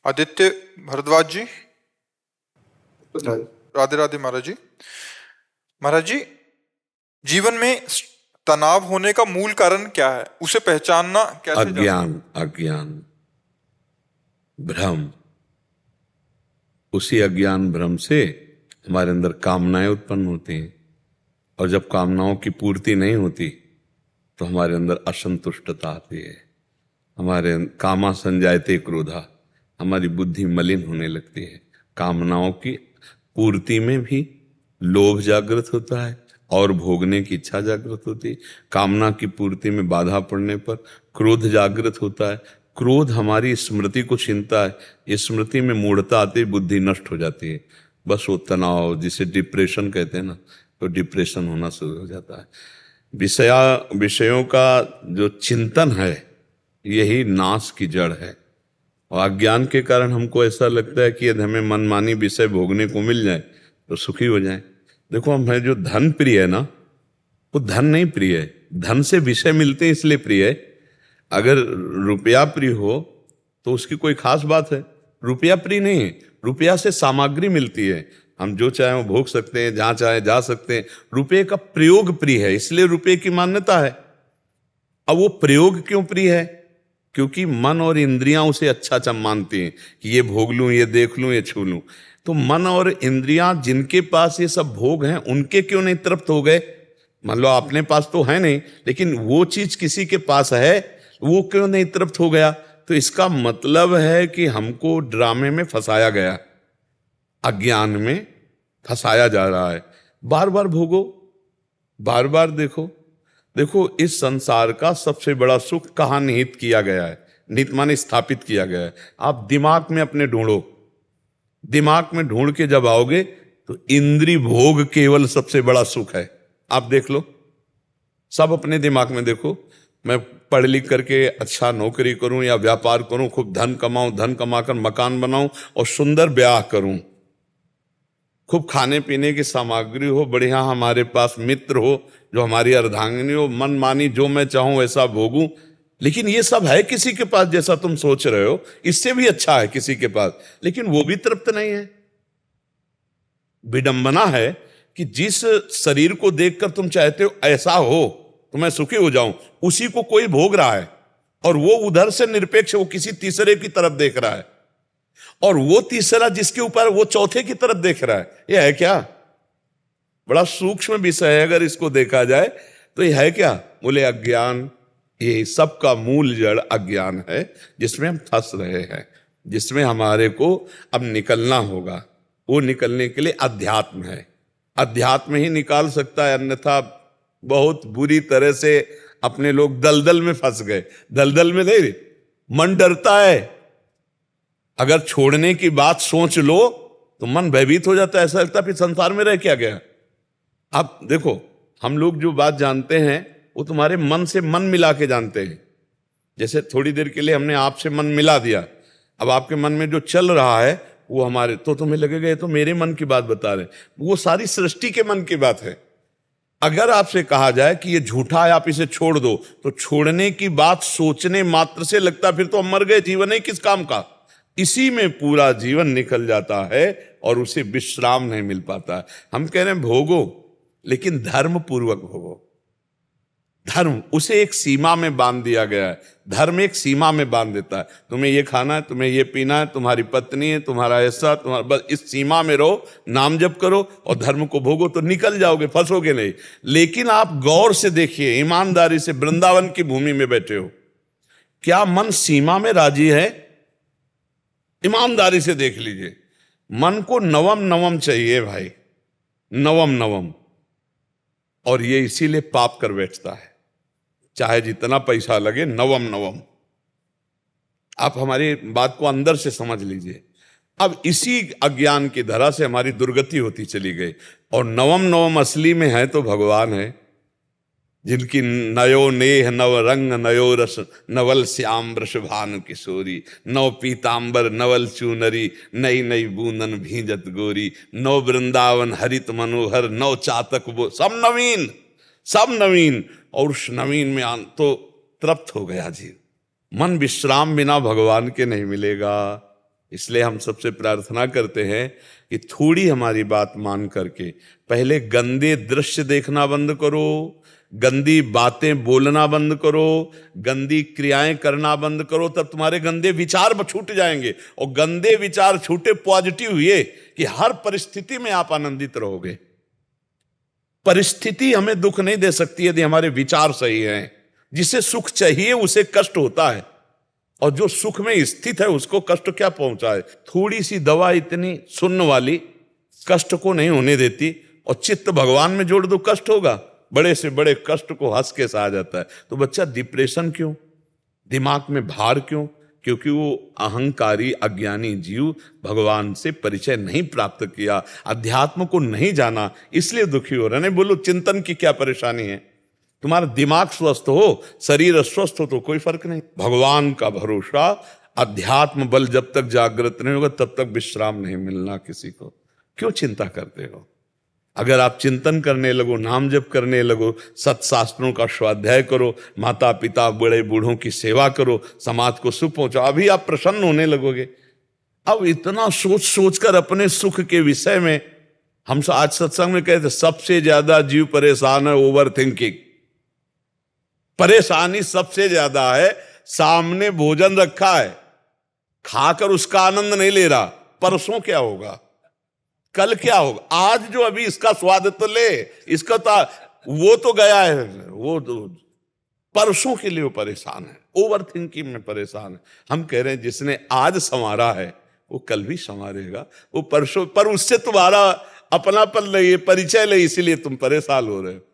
आदित्य भारद्वाज जी। हाँ। राधे राधे महाराज जी। महाराज जी, जीवन में तनाव होने का मूल कारण क्या है, उसे पहचानना कैसे जा सकते हैं? अज्ञान, भ्रम। उसी अज्ञान भ्रम से हमारे अंदर कामनाएं उत्पन्न होती हैं, और जब कामनाओं की पूर्ति नहीं होती तो हमारे अंदर असंतुष्टता आती है। हमारे कामा संजायते क्रोधा, हमारी बुद्धि मलिन होने लगती है। कामनाओं की पूर्ति में भी लोभ जागृत होता है और भोगने की इच्छा जागृत होती है। कामना की पूर्ति में बाधा पड़ने पर क्रोध जागृत होता है। क्रोध हमारी स्मृति को छीनता है। इस स्मृति में मूढ़ता आती है, बुद्धि नष्ट हो जाती है। बस वो तनाव, जिसे डिप्रेशन कहते हैं ना, तो डिप्रेशन होना शुरू हो जाता है। विषयों का जो चिंतन है, यही नाश की जड़ है। और अज्ञान के कारण हमको ऐसा लगता है कि यदि हमें मनमानी विषय भोगने को मिल जाए तो सुखी हो जाए। देखो, हमें जो धन प्रिय है ना, वो धन नहीं प्रिय है, धन से विषय मिलते हैं इसलिए प्रिय है। अगर रुपया प्रिय हो तो उसकी कोई खास बात है। रुपया प्रिय नहीं है, रुपया से सामग्री मिलती है, हम जो चाहे वो भोग सकते हैं, जहां चाहे जा सकते हैं। रुपये का प्रयोग प्रिय है, इसलिए रुपये की मान्यता है। अब वो प्रयोग क्यों प्रिय है? क्योंकि मन और इंद्रियां उसे अच्छा मानती हैं कि ये भोग लूं, ये देख लूं, ये छू लूं। तो मन और इंद्रियां जिनके पास ये सब भोग हैं, उनके क्यों नहीं तृप्त हो गए? मान लो अपने पास तो है नहीं, लेकिन वो चीज किसी के पास है, वो क्यों नहीं तृप्त हो गया? तो इसका मतलब है कि हमको ड्रामे में फंसाया गया, अज्ञान में फंसाया जा रहा है। बार बार भोगो, बार बार देखो। देखो, इस संसार का सबसे बड़ा सुख कहाँ निहित किया गया है? निहित माने स्थापित किया गया है। आप दिमाग में अपने ढूंढो, दिमाग में ढूंढ के जब आओगे तो इंद्रिय भोग केवल सबसे बड़ा सुख है। आप देख लो, सब अपने दिमाग में देखो। मैं पढ़ लिख करके अच्छा नौकरी करूं या व्यापार करूं, खूब धन कमाऊं, धन कमाकर मकान बनाऊं और सुंदर ब्याह करूं, खूब खाने पीने की सामग्री हो, बढ़िया हमारे पास मित्र हो जो हमारी अर्धांगिनी हो, मन मानी जो मैं चाहूं वैसा भोगूं। लेकिन ये सब है किसी के पास, जैसा तुम सोच रहे हो, इससे भी अच्छा है किसी के पास, लेकिन वो भी तृप्त नहीं है। विडंबना है कि जिस शरीर को देखकर तुम चाहते हो ऐसा हो तो मैं सुखी हो जाऊं, उसी को कोई भोग रहा है, और वो उधर से निरपेक्ष, वो किसी तीसरे की तरफ देख रहा है, और वो तीसरा जिसके ऊपर, वो चौथे की तरफ देख रहा है। यह है क्या? बड़ा सूक्ष्म विषय है। अगर इसको देखा जाए तो यह है क्या? बोले अज्ञान। ये सबका मूल जड़ अज्ञान है, जिसमें हम फंस रहे हैं, जिसमें हमारे को अब निकलना होगा। वो निकलने के लिए अध्यात्म है, अध्यात्म ही निकाल सकता है, अन्यथा बहुत बुरी तरह से अपने लोग दलदल में फंस गए। दलदल में नहीं, मन डरता है। अगर छोड़ने की बात सोच लो तो मन भयभीत हो जाता है, ऐसा लगता है फिर संसार में रह क्या गया। आप देखो, हम लोग जो बात जानते हैं वो तुम्हारे मन से मन मिला के जानते हैं। जैसे थोड़ी देर के लिए हमने आपसे मन मिला दिया, अब आपके मन में जो चल रहा है वो हमारे, तो तुम्हें लगेगा ये तो मेरे मन की बात बता रहे, वो सारी सृष्टि के मन की बात है। अगर आपसे कहा जाए कि ये झूठा है, आप इसे छोड़ दो, तो छोड़ने की बात सोचने मात्र से लगता फिर तो हम मर गए, जीवन है किस काम का। इसी में पूरा जीवन निकल जाता है और उसे विश्राम नहीं मिल पाता है। हम कह रहे हैं भोगो, लेकिन धर्म पूर्वक भोगो। धर्म, उसे एक सीमा में बांध दिया गया है। धर्म एक सीमा में बांध देता है, तुम्हें ये खाना है, तुम्हें ये पीना है, तुम्हारी पत्नी है, तुम्हारा ऐसा, तुम्हारा, बस इस सीमा में रहो, नाम जप करो और धर्म को भोगो, तो निकल जाओगे, फंसोगे नहीं। लेकिन आप गौर से देखिए, ईमानदारी से, वृंदावन की भूमि में बैठे हो, क्या मन सीमा में राजी है? ईमानदारी से देख लीजिए, मन को नवम नवम चाहिए भाई, नवम नवम। और ये इसीलिए पाप कर बैठता है, चाहे जितना पैसा लगे, नवम नवम। आप हमारी बात को अंदर से समझ लीजिए। अब इसी अज्ञान की धरा से हमारी दुर्गति होती चली गई, और नवम नवम असली में है तो भगवान है, जिनकी नयो नेह नव रंग नयो रस, नवल श्याम वृषभानु किशोरी, नव पीतांबर नवल चूनरी, नई नई बूंदन भींजत गोरी, नव वृंदावन हरित मनोहर, नव चातक वो, सब नवीन, सब नवीन। और उस नवीन में तो तृप्त हो गया जीव। मन विश्राम बिना भगवान के नहीं मिलेगा। इसलिए हम सबसे प्रार्थना करते हैं कि थोड़ी हमारी बात मान करके पहले गंदे दृश्य देखना बंद करो, गंदी बातें बोलना बंद करो, गंदी क्रियाएं करना बंद करो, तब तुम्हारे गंदे विचार छूट जाएंगे। और गंदे विचार छूटे, पॉजिटिव हुए कि हर परिस्थिति में आप आनंदित रहोगे। परिस्थिति हमें दुख नहीं दे सकती यदि हमारे विचार सही हैं। जिसे सुख चाहिए उसे कष्ट होता है, और जो सुख में स्थित है उसको कष्ट क्या पहुंचाए। थोड़ी सी दवा इतनी सुन्न वाली कष्ट को नहीं होने देती, और चित्त भगवान में जोड़ दो कष्ट होगा। बड़े से बड़े कष्ट को हंस के सहा जाता है। तो बच्चा डिप्रेशन क्यों, दिमाग में भार क्यों? क्योंकि वो अहंकारी अज्ञानी जीव भगवान से परिचय नहीं प्राप्त किया, अध्यात्म को नहीं जाना, इसलिए दुखी हो रहे। नहीं बोलो चिंतन की क्या परेशानी है, तुम्हारा दिमाग स्वस्थ हो, शरीर स्वस्थ हो तो कोई फर्क नहीं। भगवान का भरोसा, अध्यात्म बल जब तक जागृत नहीं होगा तब तक विश्राम नहीं मिलना किसी को। क्यों चिंता करते हो? अगर आप चिंतन करने लगो, नाम जप करने लगो, सत्शास्त्रों का स्वाध्याय करो, माता पिता बड़े बूढ़ों की सेवा करो, समाज को सुख पहुंचाओ, अभी आप प्रसन्न होने लगोगे। अब इतना सोच सोच कर अपने सुख के विषय में, हम आज सत्संग में कहते सबसे ज्यादा जीव परेशान है ओवर थिंकिंग। परेशानी सबसे ज्यादा है, सामने भोजन रखा है, खाकर उसका आनंद नहीं ले रहा, परसों क्या होगा, कल क्या होगा, आज जो अभी इसका स्वाद तो ले, इसका तो वो तो गया है, वो तो परसों के लिए वो परेशान है, ओवर थिंकिंग में परेशान है। हम कह रहे हैं जिसने आज संवारा है वो कल भी संवारेगा, वो परसों, पर उससे तुम्हारा अपनापन नहीं, परिचय नहीं, इसीलिए तुम परेशान हो रहे हो।